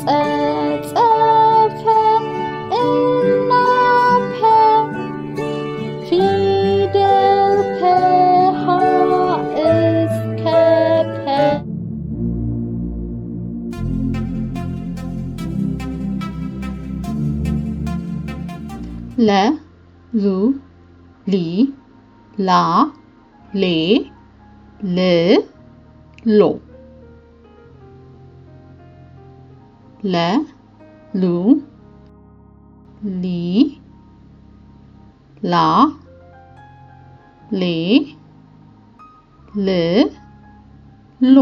ጸጸፈ እናፈ ፊደል ከሀ እስከ ፐ ለ ሉ ሊ ላ ሌ ል ሎ ለ ሉ ሊ ላ ሌ ል ሎ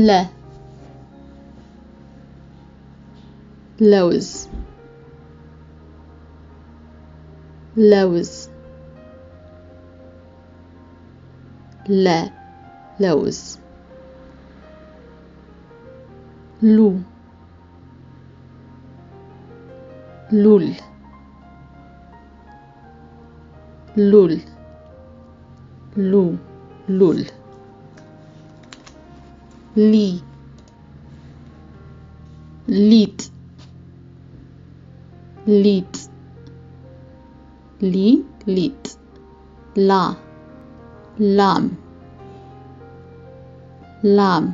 ለ ለውዝ ለውዝ ለ ለውዝ ሉ ሉል ሉል ሉ ሉል ሊ ሊጥ ሊጥ ሊ ሊጥ ላ ላም ላም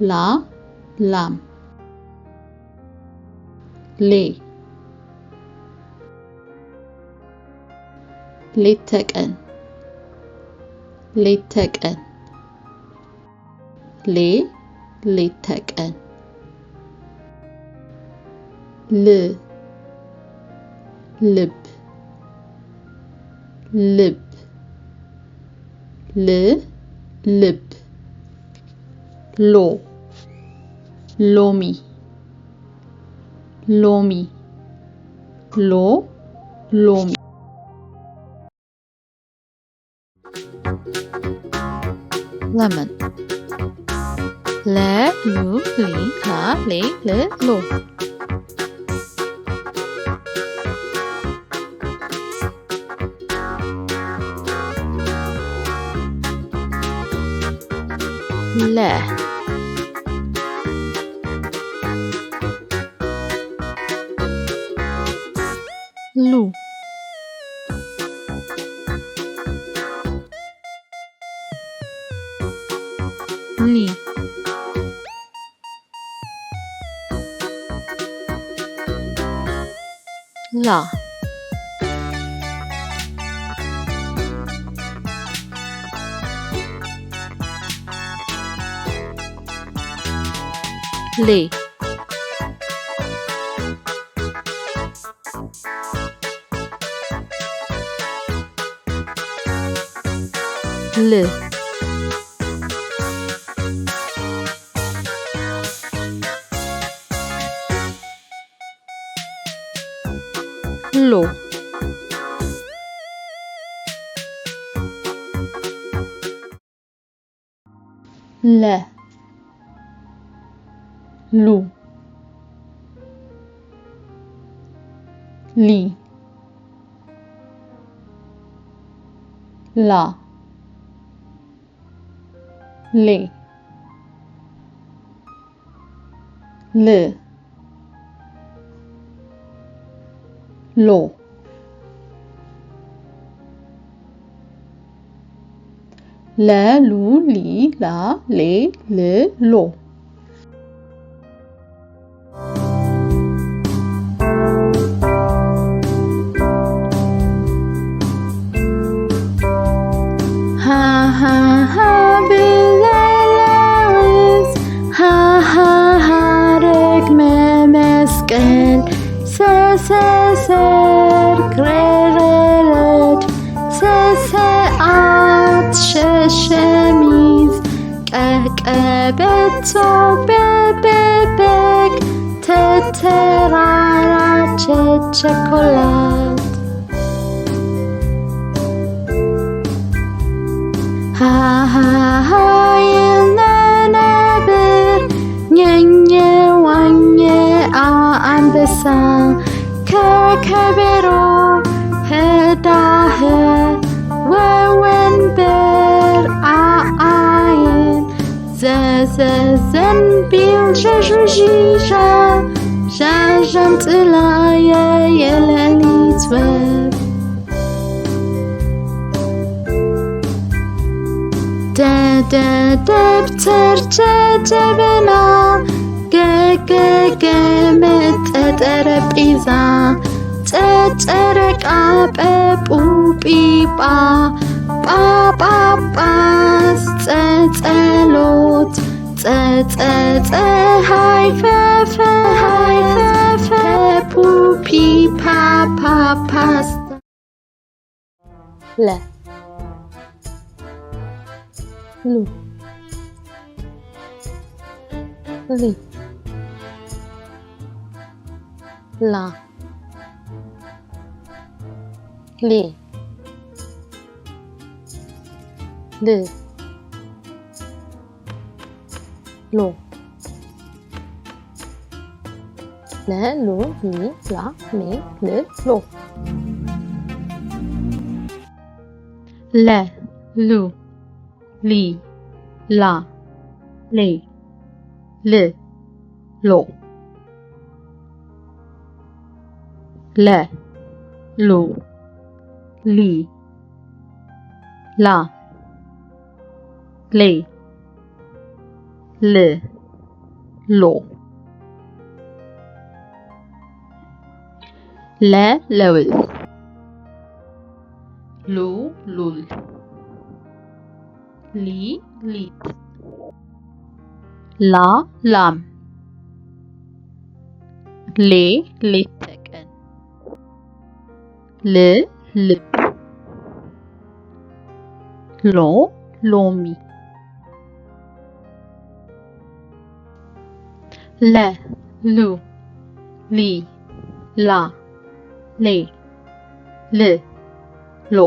ላ ላም ሌ ሌት ተቀን ሌት ተቀን ሌ ሌት ተቀን ል ልብ ልብ ል ልብ ሎ ሎሚ ሎሚ ሎ ሎሚ lemon ለ ሉ ሊ ላ ሌ ል ሎ ለ ሉ ሊ ላ ሌ ል ሎ ለ ሉ ሊ ላ ሌ ል ሎ ለ ሉ ሊ ላ ሌ ል ሎ ha ha ha ብለውዝ ha ha ሐረግ መመስቀል ሰሰሰርክ ረረድ ሰሰዓት ሸሸሚዝ ቀቀበቶ በበበግ ተተራራ ቸኮላት ha ha ha የነነብር ኘኘ ዋኘ አንበሳ ከከበሮ ህዳህ ወወንበር ዘንቢል ዥዥዣ ዣንጥላ የሌሊት ወፍ ደብተር ጀበና ጠረጴዛ ጨረቃ ጲጳ ጳጳስ ጸሎት ፀሐይ ፈፈ ፑፒ ፓፓስ ለ ሉ ሊ ላ ሌ ል ሎ ለ ሉ ሊ ላ ሌ ል ሎ ለ ሉ ሊ ላ ሌ ል ሎ ለ ሉ ሊ ላ ሌ ል ሎ ለውዝ ሉል ሊት ላም ሌት ተቀን ልብ ሎሚ ለ ሉ ሊ ላ ሌ ል ሎ